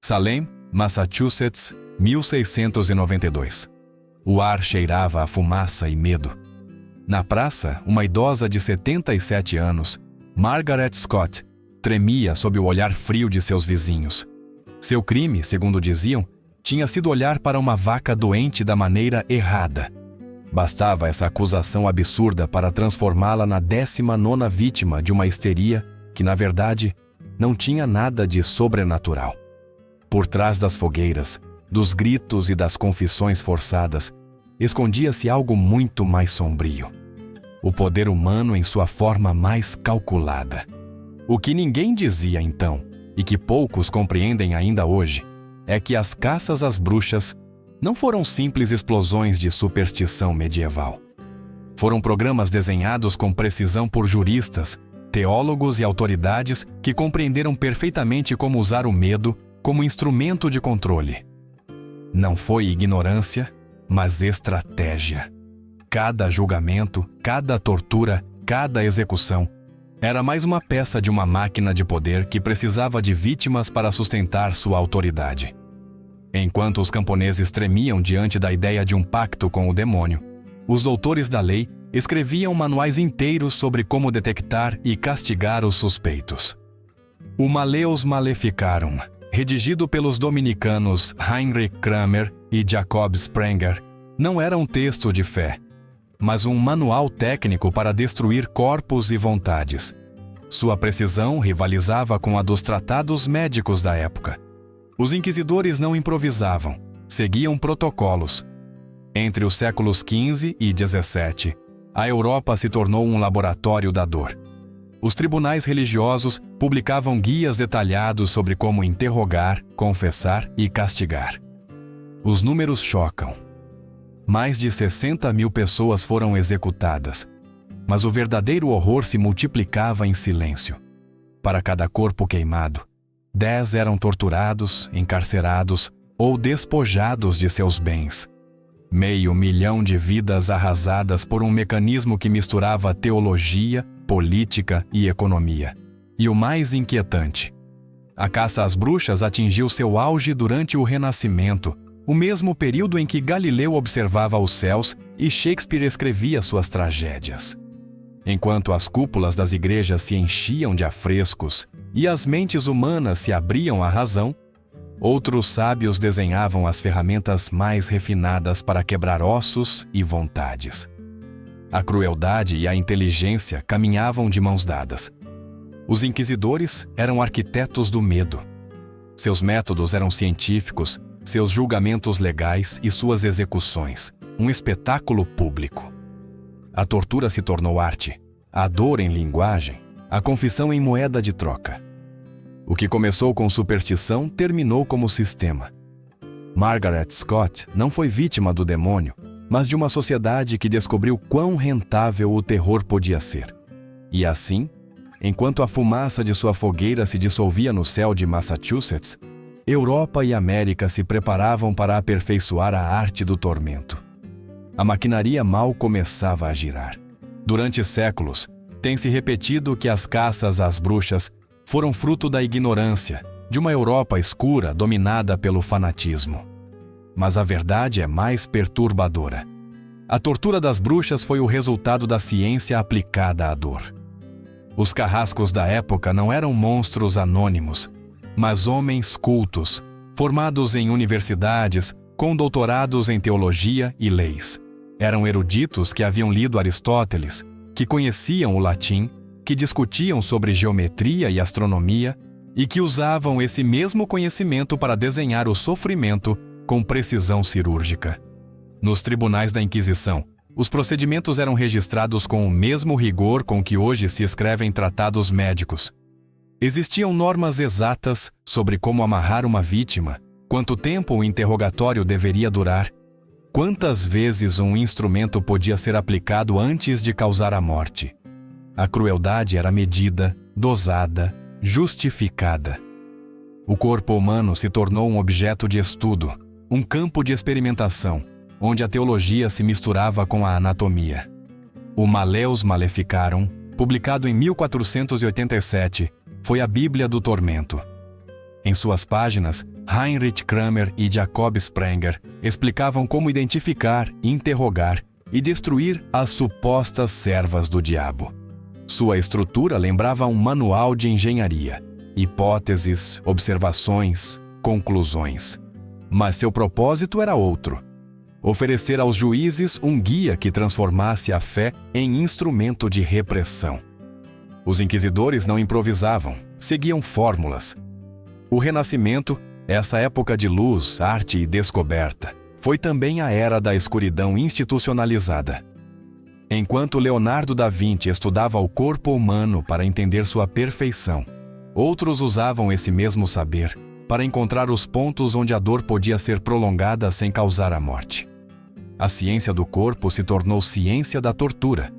Salem, Massachusetts, 1692. O ar cheirava a fumaça e medo. Na praça, uma idosa de 77 anos, Margaret Scott, tremia sob o olhar frio de seus vizinhos. Seu crime, segundo diziam, tinha sido olhar para uma vaca doente da maneira errada. Bastava essa acusação absurda para transformá-la na 19ª vítima de uma histeria que, na verdade, não tinha nada de sobrenatural. Por trás das fogueiras, dos gritos e das confissões forçadas, escondia-se algo muito mais sombrio. O poder humano em sua forma mais calculada. O que ninguém dizia então, e que poucos compreendem ainda hoje, é que as caças às bruxas não foram simples explosões de superstição medieval. Foram programas desenhados com precisão por juristas, teólogos e autoridades que compreenderam perfeitamente como usar o medo como instrumento de controle. Não foi ignorância, mas estratégia. Cada julgamento, cada tortura, cada execução era mais uma peça de uma máquina de poder que precisava de vítimas para sustentar sua autoridade. Enquanto os camponeses tremiam diante da ideia de um pacto com o demônio, os doutores da lei escreviam manuais inteiros sobre como detectar e castigar os suspeitos. O Maleus Maleficarum, redigido pelos dominicanos Heinrich Kramer e Jacob Sprenger, não era um texto de fé, mas um manual técnico para destruir corpos e vontades. Sua precisão rivalizava com a dos tratados médicos da época. Os inquisidores não improvisavam, seguiam protocolos. Entre os séculos XV e XVII, a Europa se tornou um laboratório da dor. Os tribunais religiosos publicavam guias detalhados sobre como interrogar, confessar e castigar. Os números chocam. Mais de 60.000 pessoas foram executadas, mas o verdadeiro horror se multiplicava em silêncio. Para cada corpo queimado, 10 eram torturados, encarcerados ou despojados de seus bens. 500.000 de vidas arrasadas por um mecanismo que misturava teologia, política e economia. E o mais inquietante, a caça às bruxas atingiu seu auge durante o Renascimento, o mesmo período em que Galileu observava os céus e Shakespeare escrevia suas tragédias. Enquanto as cúpulas das igrejas se enchiam de afrescos e as mentes humanas se abriam à razão, outros sábios desenhavam as ferramentas mais refinadas para quebrar ossos e vontades. A crueldade e a inteligência caminhavam de mãos dadas. Os inquisidores eram arquitetos do medo. Seus métodos eram científicos, seus julgamentos legais e suas execuções, um espetáculo público. A tortura se tornou arte, a dor em linguagem, a confissão em moeda de troca. O que começou com superstição terminou como sistema. Margaret Scott não foi vítima do demônio, mas de uma sociedade que descobriu quão rentável o terror podia ser. E assim, enquanto a fumaça de sua fogueira se dissolvia no céu de Massachusetts, Europa e América se preparavam para aperfeiçoar a arte do tormento. A maquinaria mal começava a girar. Durante séculos, tem-se repetido que as caças às bruxas foram fruto da ignorância, de uma Europa escura dominada pelo fanatismo. Mas a verdade é mais perturbadora. A tortura das bruxas foi o resultado da ciência aplicada à dor. Os carrascos da época não eram monstros anônimos, mas homens cultos, formados em universidades, com doutorados em teologia e leis. Eram eruditos que haviam lido Aristóteles, que conheciam o latim, que discutiam sobre geometria e astronomia e que usavam esse mesmo conhecimento para desenhar o sofrimento com precisão cirúrgica. Nos tribunais da Inquisição, os procedimentos eram registrados com o mesmo rigor com que hoje se escrevem tratados médicos. Existiam normas exatas sobre como amarrar uma vítima, quanto tempo o interrogatório deveria durar, quantas vezes um instrumento podia ser aplicado antes de causar a morte. A crueldade era medida, dosada, justificada. O corpo humano se tornou um objeto de estudo, um campo de experimentação, onde a teologia se misturava com a anatomia. O Maleus Maleficarum, publicado em 1487, foi a Bíblia do tormento. Em suas páginas, Heinrich Kramer e Jacob Sprenger explicavam como identificar, interrogar e destruir as supostas servas do diabo. Sua estrutura lembrava um manual de engenharia, hipóteses, observações, conclusões. Mas seu propósito era outro: oferecer aos juízes um guia que transformasse a fé em instrumento de repressão. Os inquisidores não improvisavam, seguiam fórmulas. O Renascimento, essa época de luz, arte e descoberta, foi também a era da escuridão institucionalizada. Enquanto Leonardo da Vinci estudava o corpo humano para entender sua perfeição, outros usavam esse mesmo saber para encontrar os pontos onde a dor podia ser prolongada sem causar a morte. A ciência do corpo se tornou ciência da tortura.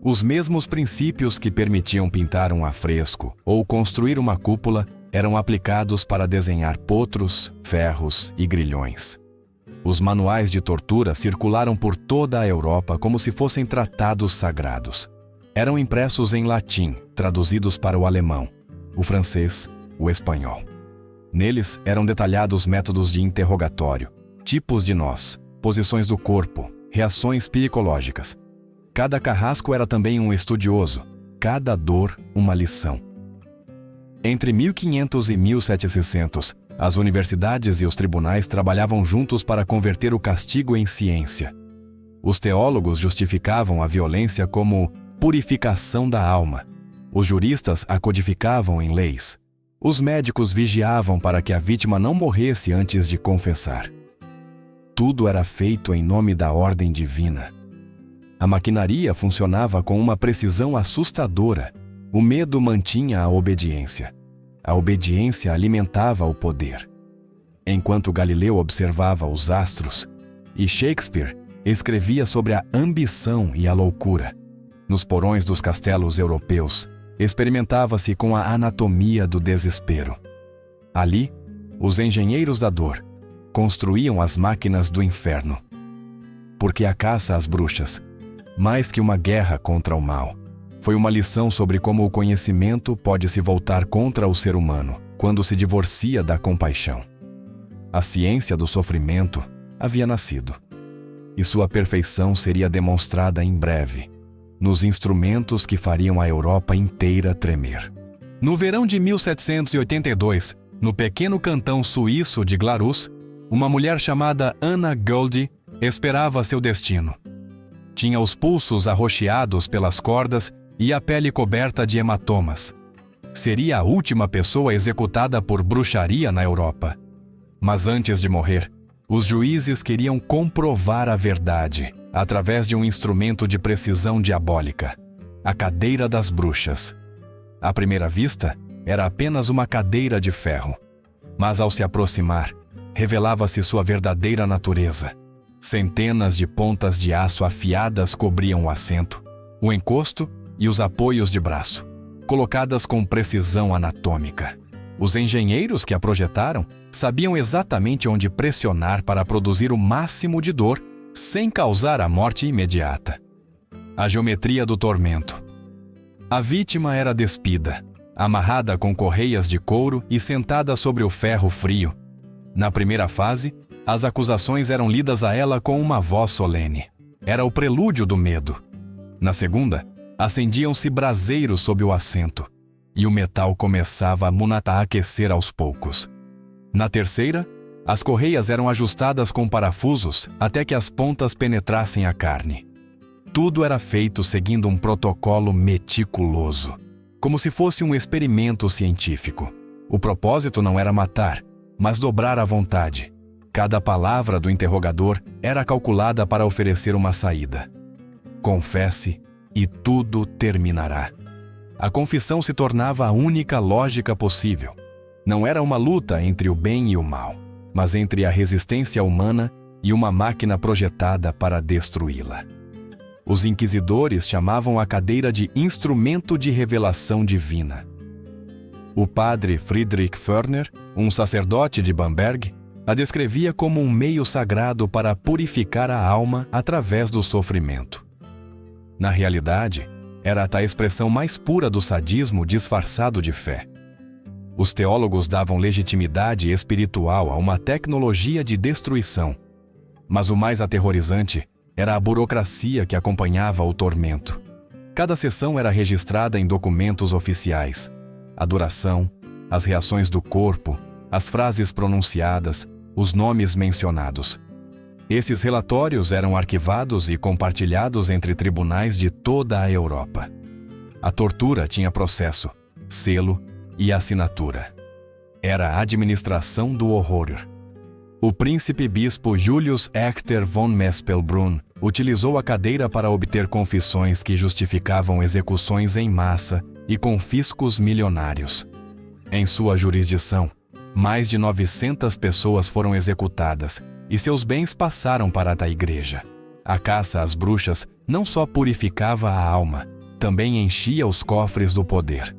Os mesmos princípios que permitiam pintar um afresco ou construir uma cúpula eram aplicados para desenhar potros, ferros e grilhões. Os manuais de tortura circularam por toda a Europa como se fossem tratados sagrados. Eram impressos em latim, traduzidos para o alemão, o francês, o espanhol. Neles eram detalhados métodos de interrogatório, tipos de nós, posições do corpo, reações psicológicas. Cada carrasco era também um estudioso, cada dor uma lição. Entre 1500 e 1700, as universidades e os tribunais trabalhavam juntos para converter o castigo em ciência. Os teólogos justificavam a violência como purificação da alma. Os juristas a codificavam em leis. Os médicos vigiavam para que a vítima não morresse antes de confessar. Tudo era feito em nome da ordem divina. A maquinaria funcionava com uma precisão assustadora. O medo mantinha a obediência. A obediência alimentava o poder. Enquanto Galileu observava os astros, e Shakespeare escrevia sobre a ambição e a loucura, nos porões dos castelos europeus, experimentava-se com a anatomia do desespero. Ali, os engenheiros da dor construíam as máquinas do inferno. Porque a caça às bruxas, mais que uma guerra contra o mal, foi uma lição sobre como o conhecimento pode se voltar contra o ser humano quando se divorcia da compaixão. A ciência do sofrimento havia nascido, e sua perfeição seria demonstrada em breve, nos instrumentos que fariam a Europa inteira tremer. No verão de 1782, no pequeno cantão suíço de Glarus, uma mulher chamada Anna Goldie esperava seu destino. Tinha os pulsos arroxeados pelas cordas e a pele coberta de hematomas. Seria a última pessoa executada por bruxaria na Europa. Mas antes de morrer, os juízes queriam comprovar a verdade através de um instrumento de precisão diabólica, a cadeira das bruxas. À primeira vista, era apenas uma cadeira de ferro. Mas ao se aproximar, revelava-se sua verdadeira natureza. Centenas de pontas de aço afiadas cobriam o assento, o encosto e os apoios de braço, colocadas com precisão anatômica. Os engenheiros que a projetaram sabiam exatamente onde pressionar para produzir o máximo de dor sem causar a morte imediata. A geometria do tormento. A vítima era despida, amarrada com correias de couro e sentada sobre o ferro frio. Na primeira fase, as acusações eram lidas a ela com uma voz solene. Era o prelúdio do medo. Na segunda, acendiam-se braseiros sob o assento, e o metal começava a aquecer aos poucos. Na terceira, as correias eram ajustadas com parafusos até que as pontas penetrassem a carne. Tudo era feito seguindo um protocolo meticuloso, como se fosse um experimento científico. O propósito não era matar, mas dobrar a vontade. Cada palavra do interrogador era calculada para oferecer uma saída. Confesse e tudo terminará. A confissão se tornava a única lógica possível. Não era uma luta entre o bem e o mal, mas entre a resistência humana e uma máquina projetada para destruí-la. Os inquisidores chamavam a cadeira de instrumento de revelação divina. O padre Friedrich Förner, um sacerdote de Bamberg, a descrevia como um meio sagrado para purificar a alma através do sofrimento. Na realidade, era a expressão mais pura do sadismo disfarçado de fé. Os teólogos davam legitimidade espiritual a uma tecnologia de destruição. Mas o mais aterrorizante era a burocracia que acompanhava o tormento. Cada sessão era registrada em documentos oficiais. A duração, as reações do corpo, as frases pronunciadas, os nomes mencionados. Esses relatórios eram arquivados e compartilhados entre tribunais de toda a Europa. A tortura tinha processo, selo e assinatura. Era a administração do horror. O príncipe-bispo Julius Echter von Mespelbrunn utilizou a cadeira para obter confissões que justificavam execuções em massa e confiscos milionários. Em sua jurisdição, mais de 900 pessoas foram executadas e seus bens passaram para a igreja. A caça às bruxas não só purificava a alma, também enchia os cofres do poder.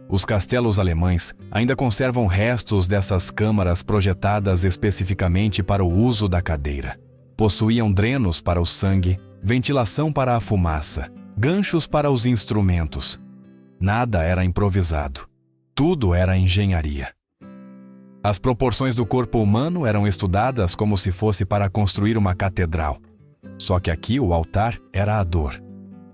Os castelos alemães ainda conservam restos dessas câmaras projetadas especificamente para o uso da cadeira. Possuíam drenos para o sangue, ventilação para a fumaça, ganchos para os instrumentos. Nada era improvisado. Tudo era engenharia. As proporções do corpo humano eram estudadas como se fosse para construir uma catedral. Só que aqui o altar era a dor.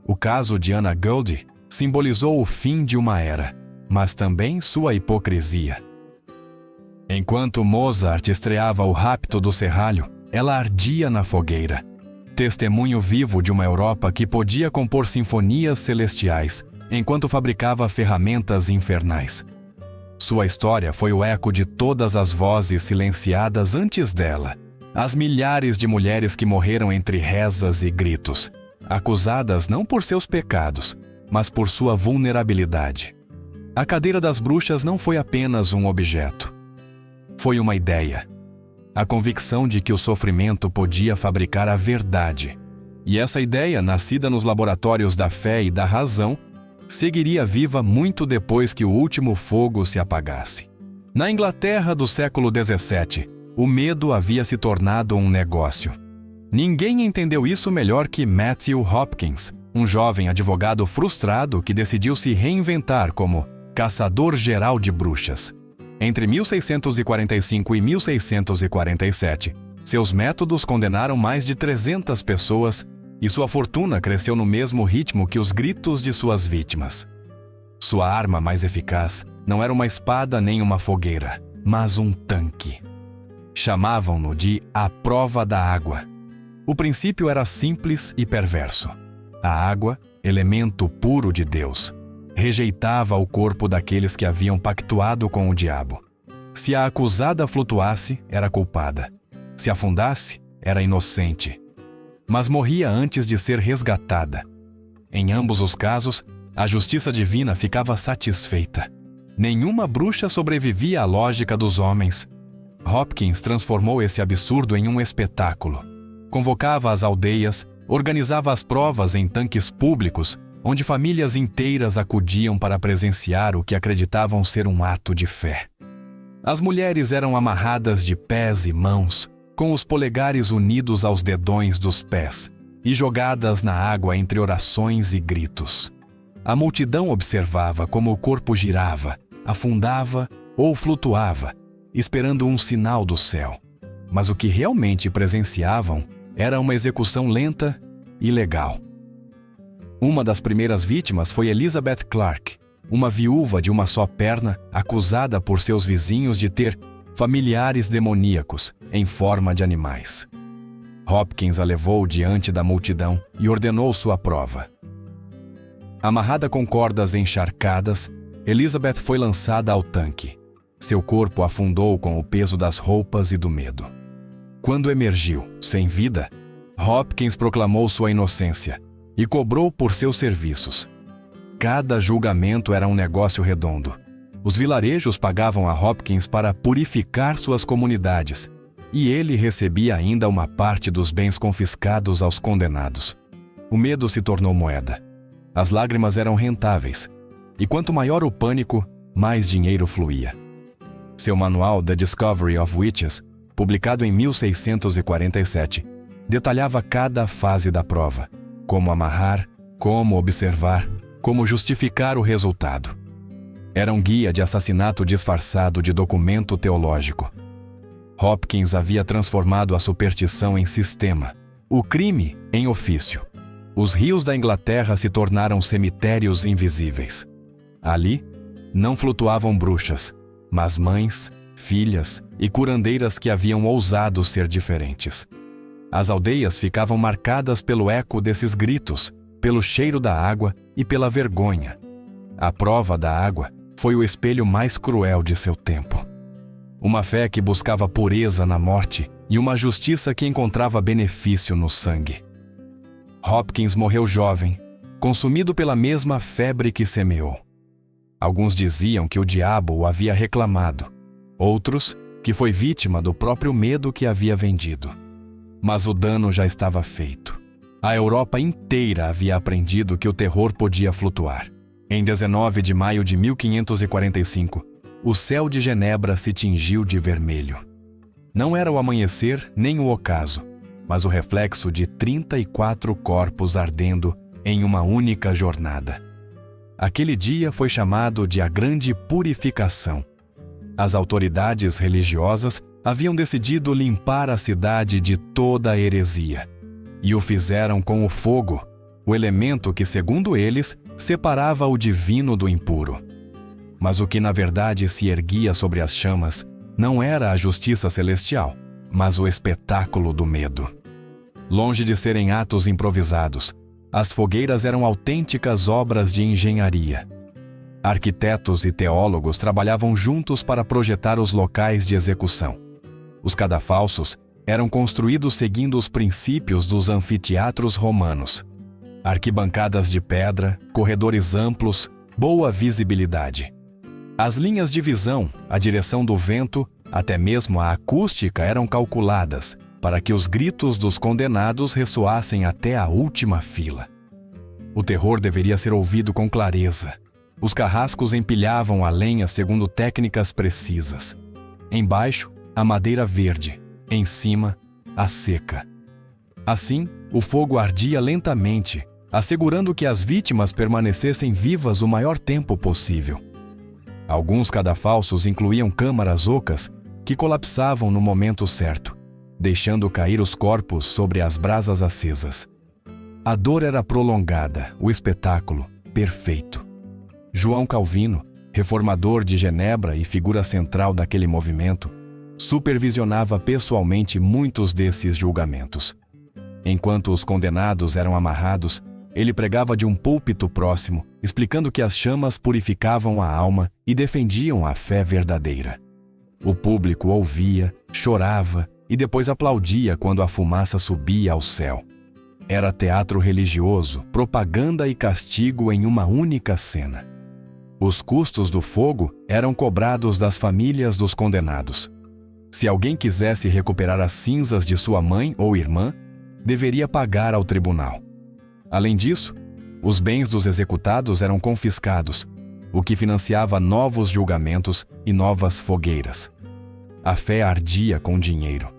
O caso de Anna Goldie simbolizou o fim de uma era, mas também sua hipocrisia. Enquanto Mozart estreava O Rapto do Serralho, ela ardia na fogueira. Testemunho vivo de uma Europa que podia compor sinfonias celestiais, enquanto fabricava ferramentas infernais. Sua história foi o eco de todas as vozes silenciadas antes dela. As milhares de mulheres que morreram entre rezas e gritos, acusadas não por seus pecados, mas por sua vulnerabilidade. A cadeira das bruxas não foi apenas um objeto. Foi uma ideia. A convicção de que o sofrimento podia fabricar a verdade. E essa ideia, nascida nos laboratórios da fé e da razão, seguiria viva muito depois que o último fogo se apagasse. Na Inglaterra do século XVII, o medo havia se tornado um negócio. Ninguém entendeu isso melhor que Matthew Hopkins, um jovem advogado frustrado que decidiu se reinventar como caçador geral de bruxas. Entre 1645 e 1647, seus métodos condenaram mais de 300 pessoas e sua fortuna cresceu no mesmo ritmo que os gritos de suas vítimas. Sua arma mais eficaz não era uma espada nem uma fogueira, mas um tanque. Chamavam-no de a prova da água. O princípio era simples e perverso. A água, elemento puro de Deus, rejeitava o corpo daqueles que haviam pactuado com o diabo. Se a acusada flutuasse, era culpada. Se afundasse, era inocente. Mas morria antes de ser resgatada. Em ambos os casos, a justiça divina ficava satisfeita. Nenhuma bruxa sobrevivia à lógica dos homens. Hopkins transformou esse absurdo em um espetáculo. Convocava as aldeias, organizava as provas em tanques públicos, onde famílias inteiras acudiam para presenciar o que acreditavam ser um ato de fé. As mulheres eram amarradas de pés e mãos, com os polegares unidos aos dedões dos pés, e jogadas na água entre orações e gritos. A multidão observava como o corpo girava, afundava ou flutuava, esperando um sinal do céu. Mas o que realmente presenciavam era uma execução lenta e legal. Uma das primeiras vítimas foi Elizabeth Clark, uma viúva de uma só perna acusada por seus vizinhos de ter familiares demoníacos em forma de animais. Hopkins a levou diante da multidão e ordenou sua prova. Amarrada com cordas encharcadas, Elizabeth foi lançada ao tanque. Seu corpo afundou com o peso das roupas e do medo. Quando emergiu, sem vida, Hopkins proclamou sua inocência e cobrou por seus serviços. Cada julgamento era um negócio redondo. Os vilarejos pagavam a Hopkins para purificar suas comunidades, e ele recebia ainda uma parte dos bens confiscados aos condenados. O medo se tornou moeda. As lágrimas eram rentáveis, e quanto maior o pânico, mais dinheiro fluía. Seu manual The Discovery of Witches, publicado em 1647, detalhava cada fase da prova: como amarrar, como observar, como justificar o resultado. Era um guia de assassinato disfarçado de documento teológico. Hopkins havia transformado a superstição em sistema, o crime em ofício. Os rios da Inglaterra se tornaram cemitérios invisíveis. Ali, não flutuavam bruxas, mas mães, filhas e curandeiras que haviam ousado ser diferentes. As aldeias ficavam marcadas pelo eco desses gritos, pelo cheiro da água e pela vergonha. A prova da água foi o espelho mais cruel de seu tempo. Uma fé que buscava pureza na morte e uma justiça que encontrava benefício no sangue. Hopkins morreu jovem, consumido pela mesma febre que semeou. Alguns diziam que o diabo o havia reclamado, outros que foi vítima do próprio medo que havia vendido. Mas o dano já estava feito. A Europa inteira havia aprendido que o terror podia flutuar. Em 19 de maio de 1545, o céu de Genebra se tingiu de vermelho. Não era o amanhecer nem o ocaso, mas o reflexo de 34 corpos ardendo em uma única jornada. Aquele dia foi chamado de a Grande Purificação. As autoridades religiosas haviam decidido limpar a cidade de toda a heresia, e o fizeram com o fogo, o elemento que, segundo eles, separava o divino do impuro. Mas o que na verdade se erguia sobre as chamas não era a justiça celestial, mas o espetáculo do medo. Longe de serem atos improvisados, as fogueiras eram autênticas obras de engenharia. Arquitetos e teólogos trabalhavam juntos para projetar os locais de execução. Os cadafalsos eram construídos seguindo os princípios dos anfiteatros romanos. Arquibancadas de pedra, corredores amplos, boa visibilidade. As linhas de visão, a direção do vento, até mesmo a acústica eram calculadas para que os gritos dos condenados ressoassem até a última fila. O terror deveria ser ouvido com clareza. Os carrascos empilhavam a lenha segundo técnicas precisas. Embaixo, a madeira verde, em cima, a seca. Assim, o fogo ardia lentamente, assegurando que as vítimas permanecessem vivas o maior tempo possível. Alguns cadafalsos incluíam câmaras ocas que colapsavam no momento certo, deixando cair os corpos sobre as brasas acesas. A dor era prolongada, o espetáculo perfeito. João Calvino, reformador de Genebra e figura central daquele movimento, supervisionava pessoalmente muitos desses julgamentos. Enquanto os condenados eram amarrados, ele pregava de um púlpito próximo, explicando que as chamas purificavam a alma e defendiam a fé verdadeira. O público ouvia, chorava e depois aplaudia quando a fumaça subia ao céu. Era teatro religioso, propaganda e castigo em uma única cena. Os custos do fogo eram cobrados das famílias dos condenados. Se alguém quisesse recuperar as cinzas de sua mãe ou irmã, deveria pagar ao tribunal. Além disso, os bens dos executados eram confiscados, o que financiava novos julgamentos e novas fogueiras. A fé ardia com dinheiro.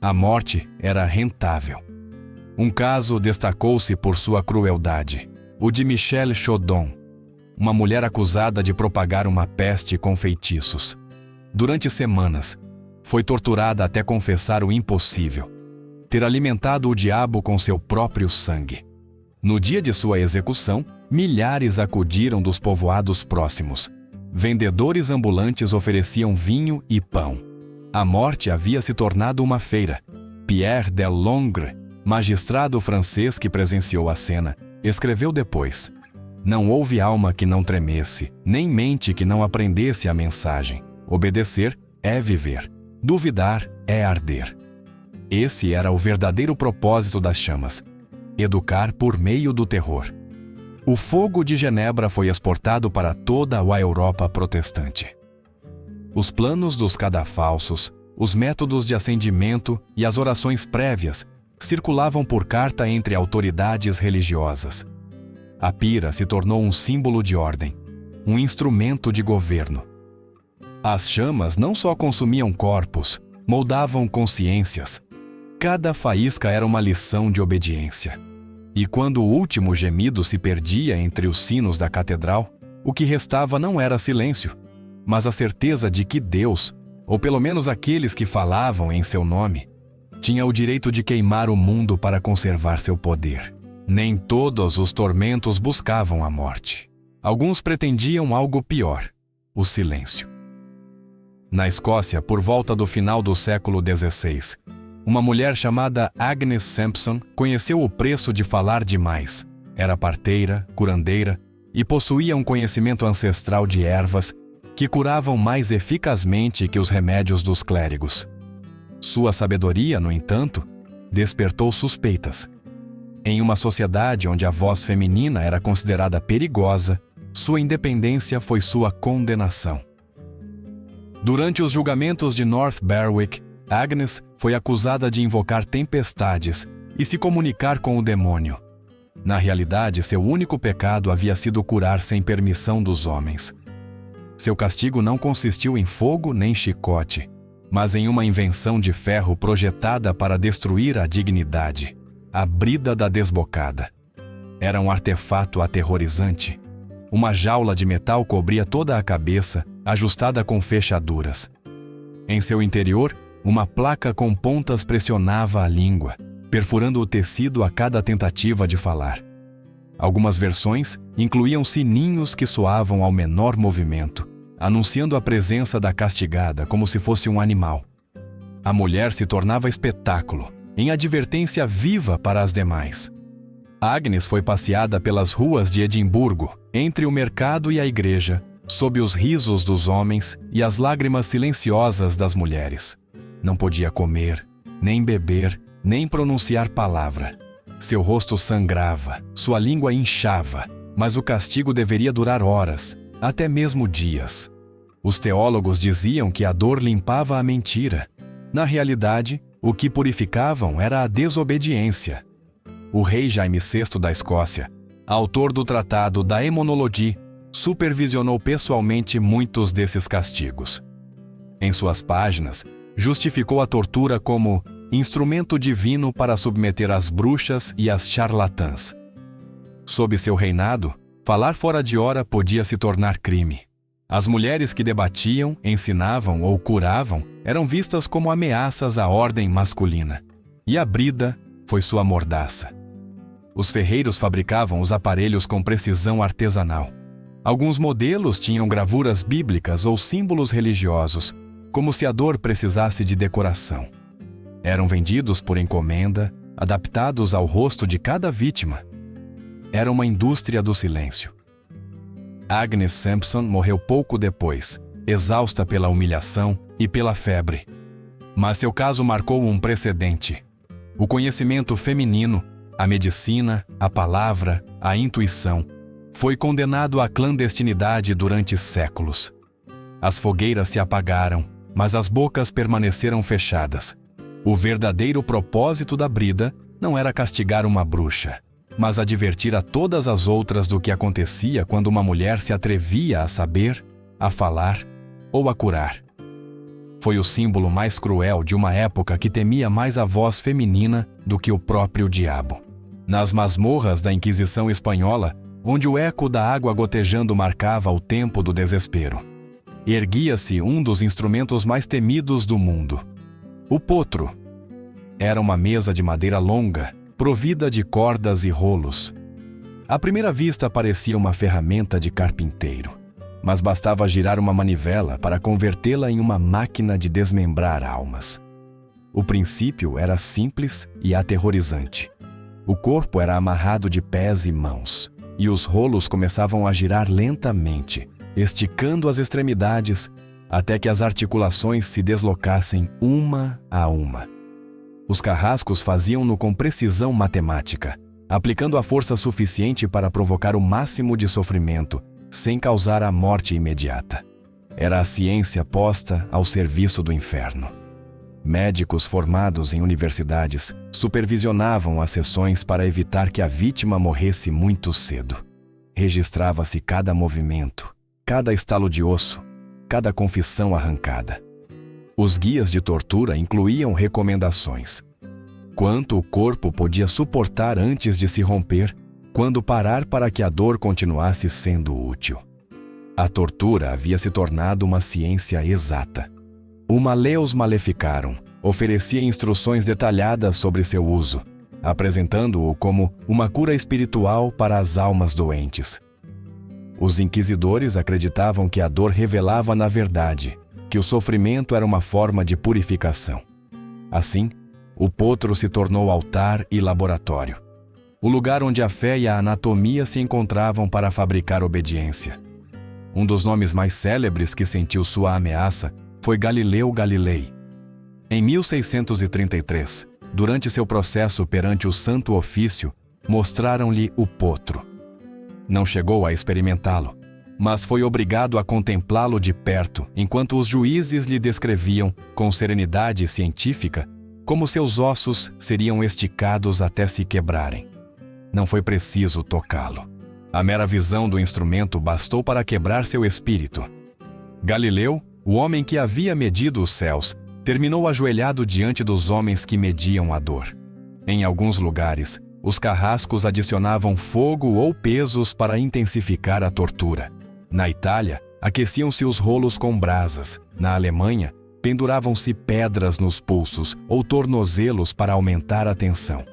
A morte era rentável. Um caso destacou-se por sua crueldade, o de Michelle Chaudon, uma mulher acusada de propagar uma peste com feitiços. Durante semanas, foi torturada até confessar o impossível, ter alimentado o diabo com seu próprio sangue. No dia de sua execução, milhares acudiram dos povoados próximos. Vendedores ambulantes ofereciam vinho e pão. A morte havia se tornado uma feira. Pierre Delongre, magistrado francês que presenciou a cena, escreveu depois: "Não houve alma que não tremesse, nem mente que não aprendesse a mensagem. Obedecer é viver. Duvidar é arder." Esse era o verdadeiro propósito das chamas: educar por meio do terror. O fogo de Genebra foi exportado para toda a Europa protestante. Os planos dos cadafalsos, os métodos de acendimento e as orações prévias circulavam por carta entre autoridades religiosas. A pira se tornou um símbolo de ordem, um instrumento de governo. As chamas não só consumiam corpos, moldavam consciências. Cada faísca era uma lição de obediência. E quando o último gemido se perdia entre os sinos da catedral, o que restava não era silêncio, mas a certeza de que Deus, ou pelo menos aqueles que falavam em seu nome, tinha o direito de queimar o mundo para conservar seu poder. Nem todos os tormentos buscavam a morte. Alguns pretendiam algo pior: o silêncio. Na Escócia, por volta do final do século XVI, uma mulher chamada Agnes Sampson conheceu o preço de falar demais. Era parteira, curandeira e possuía um conhecimento ancestral de ervas que curavam mais eficazmente que os remédios dos clérigos. Sua sabedoria, no entanto, despertou suspeitas. Em uma sociedade onde a voz feminina era considerada perigosa, sua independência foi sua condenação. Durante os julgamentos de North Berwick, Agnes foi acusada de invocar tempestades e se comunicar com o demônio. Na realidade, seu único pecado havia sido curar sem permissão dos homens. Seu castigo não consistiu em fogo nem chicote, mas em uma invenção de ferro projetada para destruir a dignidade, a brida da desbocada. Era um artefato aterrorizante. Uma jaula de metal cobria toda a cabeça, ajustada com fechaduras. Em seu interior, uma placa com pontas pressionava a língua, perfurando o tecido a cada tentativa de falar. Algumas versões incluíam sininhos que soavam ao menor movimento, anunciando a presença da castigada como se fosse um animal. A mulher se tornava espetáculo, em advertência viva para as demais. Agnes foi passeada pelas ruas de Edimburgo, entre o mercado e a igreja, sob os risos dos homens e as lágrimas silenciosas das mulheres. Não podia comer, nem beber, nem pronunciar palavra. Seu rosto sangrava, sua língua inchava, mas o castigo deveria durar horas, até mesmo dias. Os teólogos diziam que a dor limpava a mentira. Na realidade, o que purificavam era a desobediência. O rei Jaime VI da Escócia, autor do Tratado da Emonologia, supervisionou pessoalmente muitos desses castigos. Em suas páginas, justificou a tortura como instrumento divino para submeter as bruxas e as charlatãs. Sob seu reinado, falar fora de hora podia se tornar crime. As mulheres que debatiam, ensinavam ou curavam eram vistas como ameaças à ordem masculina. E a brida foi sua mordaça. Os ferreiros fabricavam os aparelhos com precisão artesanal. Alguns modelos tinham gravuras bíblicas ou símbolos religiosos, como se a dor precisasse de decoração. Eram vendidos por encomenda, adaptados ao rosto de cada vítima. Era uma indústria do silêncio. Agnes Sampson morreu pouco depois, exausta pela humilhação e pela febre. Mas seu caso marcou um precedente. O conhecimento feminino, a medicina, a palavra, a intuição, foi condenado à clandestinidade durante séculos. As fogueiras se apagaram, mas as bocas permaneceram fechadas. O verdadeiro propósito da brida não era castigar uma bruxa, mas advertir a todas as outras do que acontecia quando uma mulher se atrevia a saber, a falar ou a curar. Foi o símbolo mais cruel de uma época que temia mais a voz feminina do que o próprio diabo. Nas masmorras da Inquisição Espanhola, onde o eco da água gotejando marcava o tempo do desespero, erguia-se um dos instrumentos mais temidos do mundo. O potro. Era uma mesa de madeira longa, provida de cordas e rolos. À primeira vista parecia uma ferramenta de carpinteiro, mas bastava girar uma manivela para convertê-la em uma máquina de desmembrar almas. O princípio era simples e aterrorizante. O corpo era amarrado de pés e mãos, e os rolos começavam a girar lentamente, esticando as extremidades até que as articulações se deslocassem uma a uma. Os carrascos faziam-no com precisão matemática, aplicando a força suficiente para provocar o máximo de sofrimento, sem causar a morte imediata. Era a ciência posta ao serviço do inferno. Médicos formados em universidades supervisionavam as sessões para evitar que a vítima morresse muito cedo. Registrava-se cada movimento, cada estalo de osso, cada confissão arrancada. Os guias de tortura incluíam recomendações. Quanto o corpo podia suportar antes de se romper, quando parar para que a dor continuasse sendo útil. A tortura havia se tornado uma ciência exata. O Malleus Maleficarum oferecia instruções detalhadas sobre seu uso, apresentando-o como uma cura espiritual para as almas doentes. Os inquisidores acreditavam que a dor revelava na verdade que o sofrimento era uma forma de purificação. Assim, o potro se tornou altar e laboratório, o lugar onde a fé e a anatomia se encontravam para fabricar obediência. Um dos nomes mais célebres que sentiu sua ameaça foi Galileu Galilei. Em 1633, durante seu processo perante o Santo Ofício, mostraram-lhe o potro. Não chegou a experimentá-lo, mas foi obrigado a contemplá-lo de perto, enquanto os juízes lhe descreviam, com serenidade científica, como seus ossos seriam esticados até se quebrarem. Não foi preciso tocá-lo. A mera visão do instrumento bastou para quebrar seu espírito. Galileu, o homem que havia medido os céus, terminou ajoelhado diante dos homens que mediam a dor. Em alguns lugares, os carrascos adicionavam fogo ou pesos para intensificar a tortura. Na Itália, aqueciam-se os rolos com brasas. Na Alemanha, penduravam-se pedras nos pulsos ou tornozelos para aumentar a tensão.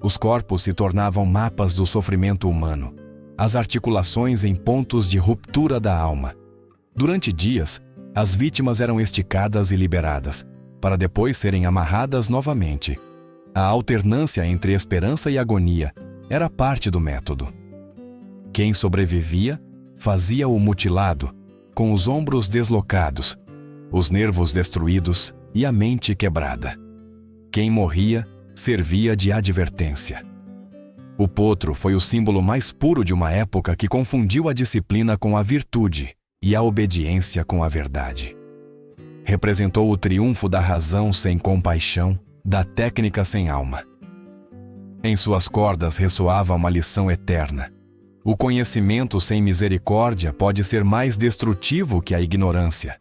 Os corpos se tornavam mapas do sofrimento humano, as articulações em pontos de ruptura da alma. Durante dias, as vítimas eram esticadas e liberadas, para depois serem amarradas novamente. A alternância entre esperança e agonia era parte do método. Quem sobrevivia fazia o mutilado, com os ombros deslocados, os nervos destruídos e a mente quebrada. Quem morria servia de advertência. O potro foi o símbolo mais puro de uma época que confundiu a disciplina com a virtude e a obediência com a verdade. Representou o triunfo da razão sem compaixão, da técnica sem alma. Em suas cordas ressoava uma lição eterna. O conhecimento sem misericórdia pode ser mais destrutivo que a ignorância.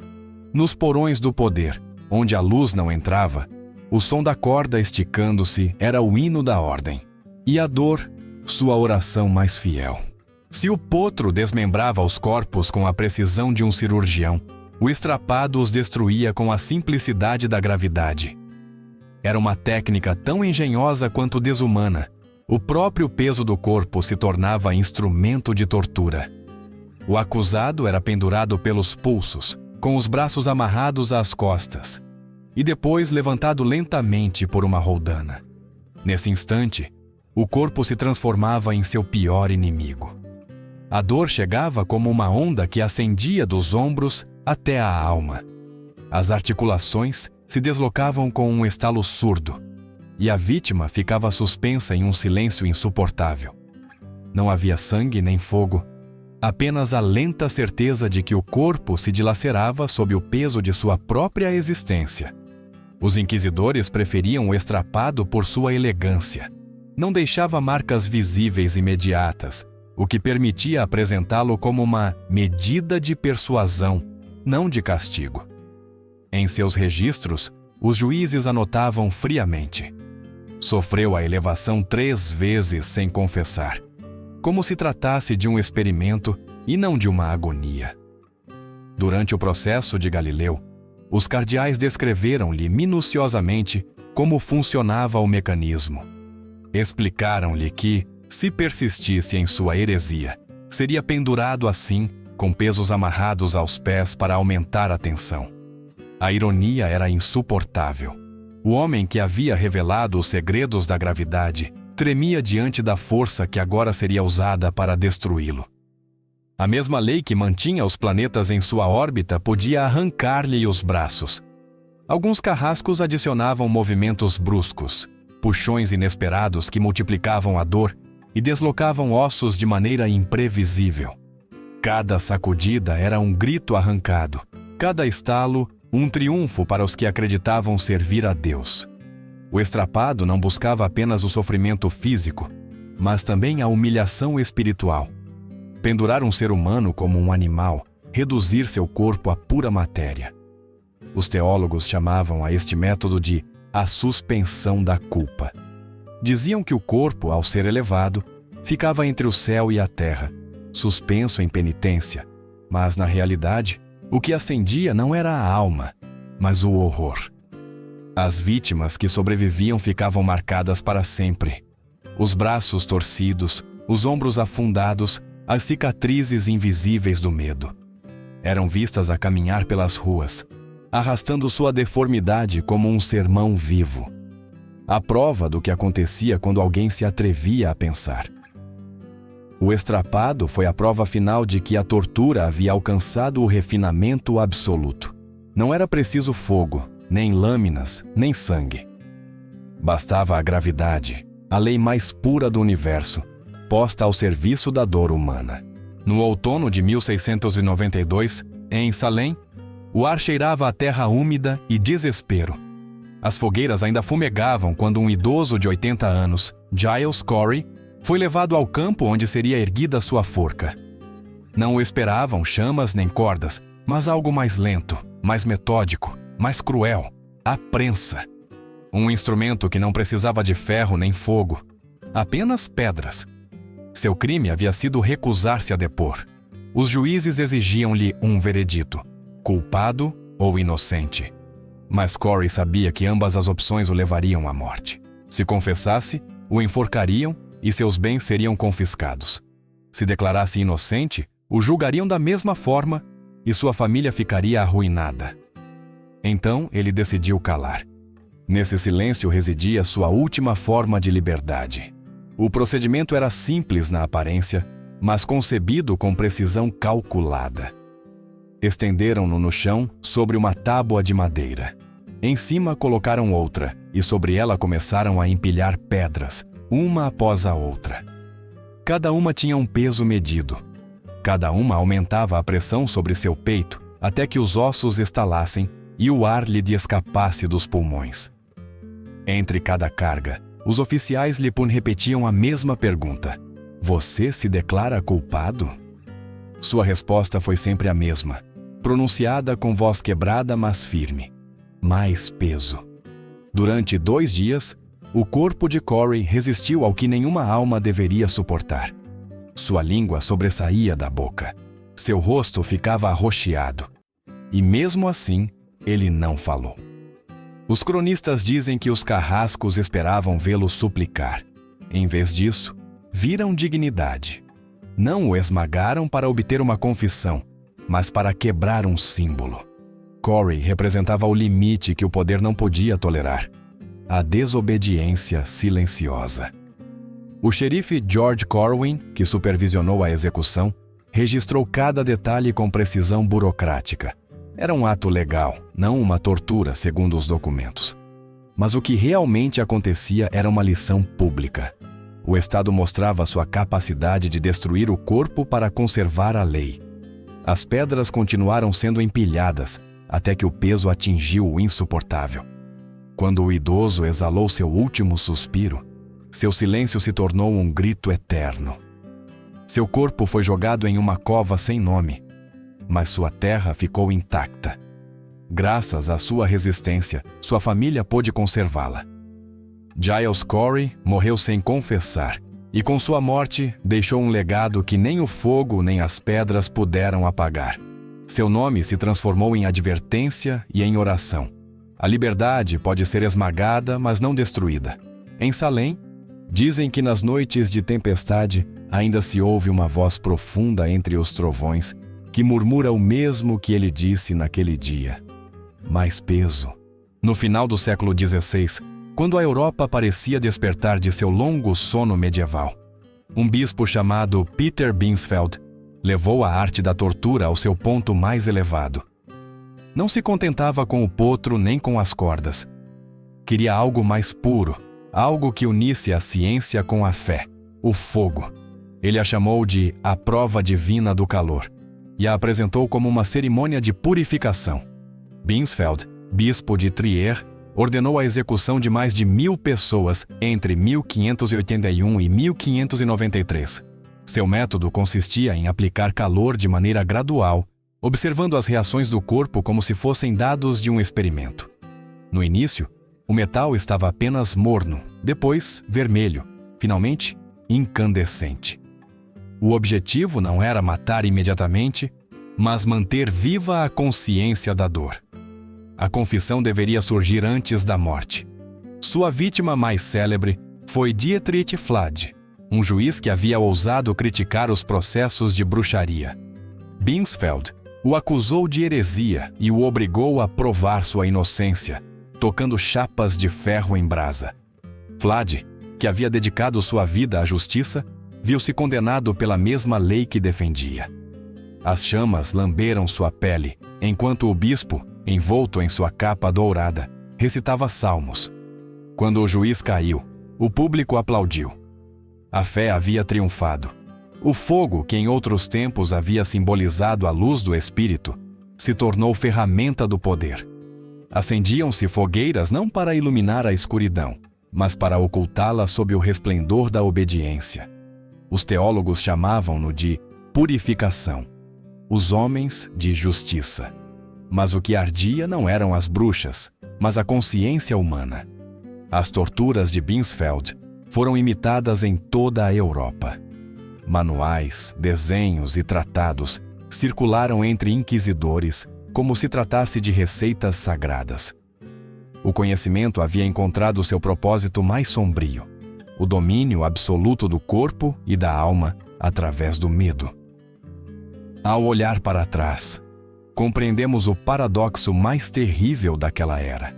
Nos porões do poder, onde a luz não entrava, o som da corda esticando-se era o hino da ordem. E a dor, sua oração mais fiel. Se o potro desmembrava os corpos com a precisão de um cirurgião, o estrapado os destruía com a simplicidade da gravidade. Era uma técnica tão engenhosa quanto desumana. O próprio peso do corpo se tornava instrumento de tortura. O acusado era pendurado pelos pulsos, com os braços amarrados às costas, e depois levantado lentamente por uma roldana. Nesse instante, o corpo se transformava em seu pior inimigo. A dor chegava como uma onda que ascendia dos ombros até a alma. As articulações se deslocavam com um estalo surdo, e a vítima ficava suspensa em um silêncio insuportável. Não havia sangue nem fogo, apenas a lenta certeza de que o corpo se dilacerava sob o peso de sua própria existência. Os inquisidores preferiam o estrapado por sua elegância. Não deixava marcas visíveis imediatas, o que permitia apresentá-lo como uma medida de persuasão, não de castigo. Em seus registros, os juízes anotavam friamente: sofreu a elevação 3 vezes sem confessar, como se tratasse de um experimento e não de uma agonia. Durante o processo de Galileu, os cardeais descreveram-lhe minuciosamente como funcionava o mecanismo. Explicaram-lhe que, se persistisse em sua heresia, seria pendurado assim, com pesos amarrados aos pés para aumentar a tensão. A ironia era insuportável. O homem que havia revelado os segredos da gravidade tremia diante da força que agora seria usada para destruí-lo. A mesma lei que mantinha os planetas em sua órbita podia arrancar-lhe os braços. Alguns carrascos adicionavam movimentos bruscos, puxões inesperados que multiplicavam a dor e deslocavam ossos de maneira imprevisível. Cada sacudida era um grito arrancado, cada estalo um triunfo para os que acreditavam servir a Deus. O estrapado não buscava apenas o sofrimento físico, mas também a humilhação espiritual. Pendurar um ser humano como um animal, reduzir seu corpo a pura matéria. Os teólogos chamavam a este método de a suspensão da culpa. Diziam que o corpo, ao ser elevado, ficava entre o céu e a terra, suspenso em penitência, Mas, na realidade, o que acendia não era a alma, mas o horror. As vítimas que sobreviviam ficavam marcadas para sempre. Os braços torcidos, os ombros afundados, as cicatrizes invisíveis do medo. Eram vistas a caminhar pelas ruas, arrastando sua deformidade como um sermão vivo. A prova do que acontecia quando alguém se atrevia a pensar. O estrapado foi a prova final de que a tortura havia alcançado o refinamento absoluto. Não era preciso fogo, nem lâminas, nem sangue. Bastava a gravidade, a lei mais pura do universo, posta ao serviço da dor humana. No outono de 1692, em Salem, o ar cheirava a terra úmida e desespero. As fogueiras ainda fumegavam quando um idoso de 80 anos, Giles Corey, foi levado ao campo onde seria erguida sua forca. Não o esperavam chamas nem cordas, mas algo mais lento, mais metódico, mais cruel, a prensa. Um instrumento que não precisava de ferro nem fogo, apenas pedras. Seu crime havia sido recusar-se a depor. Os juízes exigiam-lhe um veredito, culpado ou inocente. Mas Corey sabia que ambas as opções o levariam à morte. Se confessasse, o enforcariam e seus bens seriam confiscados. Se declarasse inocente, o julgariam da mesma forma e sua família ficaria arruinada. Então ele decidiu calar. Nesse silêncio residia sua última forma de liberdade. O procedimento era simples na aparência, mas concebido com precisão calculada. Estenderam-no no chão sobre uma tábua de madeira. Em cima colocaram outra, e sobre ela começaram a empilhar pedras, uma após a outra. Cada uma tinha um peso medido. Cada uma aumentava a pressão sobre seu peito, até que os ossos estalassem e o ar lhe escapasse dos pulmões. Entre cada carga, os oficiais lhe repetiam a mesma pergunta: "Você se declara culpado?" Sua resposta foi sempre a mesma, pronunciada com voz quebrada, mas firme. Mais peso. Durante 2 dias, o corpo de Corey resistiu ao que nenhuma alma deveria suportar. Sua língua sobressaía da boca. Seu rosto ficava arroxeado. E mesmo assim, ele não falou. Os cronistas dizem que os carrascos esperavam vê-lo suplicar. Em vez disso, viram dignidade. Não o esmagaram para obter uma confissão, mas para quebrar um símbolo. Corey representava o limite que o poder não podia tolerar: a desobediência silenciosa. O xerife George Corwin, que supervisionou a execução, registrou cada detalhe com precisão burocrática. Era um ato legal, não uma tortura, segundo os documentos. Mas o que realmente acontecia era uma lição pública. O Estado mostrava sua capacidade de destruir o corpo para conservar a lei. As pedras continuaram sendo empilhadas, até que o peso atingiu o insuportável. Quando o idoso exalou seu último suspiro, seu silêncio se tornou um grito eterno. Seu corpo foi jogado em uma cova sem nome, mas sua terra ficou intacta. Graças à sua resistência, sua família pôde conservá-la. Giles Corey morreu sem confessar, e com sua morte deixou um legado que nem o fogo nem as pedras puderam apagar. Seu nome se transformou em advertência e em oração. A liberdade pode ser esmagada, mas não destruída. Em Salem, dizem que nas noites de tempestade ainda se ouve uma voz profunda entre os trovões que murmura o mesmo que ele disse naquele dia. Mais peso. No final do século XVI, quando a Europa parecia despertar de seu longo sono medieval, um bispo chamado Peter Binsfeld levou a arte da tortura ao seu ponto mais elevado. Não se contentava com o potro nem com as cordas. Queria algo mais puro, algo que unisse a ciência com a fé, o fogo. Ele a chamou de a prova divina do calor e a apresentou como uma cerimônia de purificação. Binsfeld, bispo de Trier, ordenou a execução de mais de 1000 pessoas entre 1581 e 1593. Seu método consistia em aplicar calor de maneira gradual, observando as reações do corpo como se fossem dados de um experimento. No início, o metal estava apenas morno, depois vermelho, finalmente incandescente. O objetivo não era matar imediatamente, mas manter viva a consciência da dor. A confissão deveria surgir antes da morte. Sua vítima mais célebre foi Dietrich Flad, um juiz que havia ousado criticar os processos de bruxaria. Binsfeld o acusou de heresia e o obrigou a provar sua inocência, tocando chapas de ferro em brasa. Flad, que havia dedicado sua vida à justiça, viu-se condenado pela mesma lei que defendia. As chamas lamberam sua pele, enquanto o bispo, envolto em sua capa dourada, recitava salmos. Quando o juiz caiu, o público aplaudiu. A fé havia triunfado. O fogo, que em outros tempos havia simbolizado a luz do Espírito, se tornou ferramenta do poder. Acendiam-se fogueiras não para iluminar a escuridão, mas para ocultá-la sob o resplendor da obediência. Os teólogos chamavam-no de purificação, os homens de justiça. Mas o que ardia não eram as bruxas, mas a consciência humana. As torturas de Binsfeld foram imitadas em toda a Europa. Manuais, desenhos e tratados circularam entre inquisidores como se tratasse de receitas sagradas. O conhecimento havia encontrado seu propósito mais sombrio, o domínio absoluto do corpo e da alma através do medo. Ao olhar para trás, compreendemos o paradoxo mais terrível daquela era.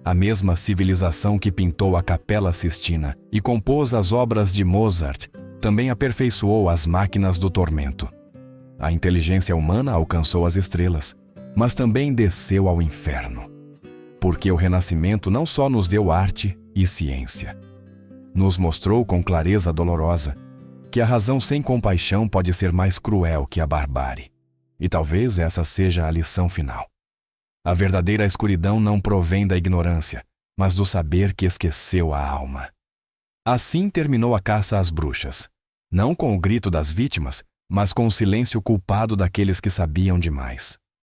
A mesma civilização que pintou a Capela Sistina e compôs as obras de Mozart também aperfeiçoou as máquinas do tormento. A inteligência humana alcançou as estrelas, mas também desceu ao inferno. Porque o Renascimento não só nos deu arte e ciência. Nos mostrou com clareza dolorosa que a razão sem compaixão pode ser mais cruel que a barbárie. E talvez essa seja a lição final. A verdadeira escuridão não provém da ignorância, mas do saber que esqueceu a alma. Assim terminou a caça às bruxas, não com o grito das vítimas, mas com o silêncio culpado daqueles que sabiam demais.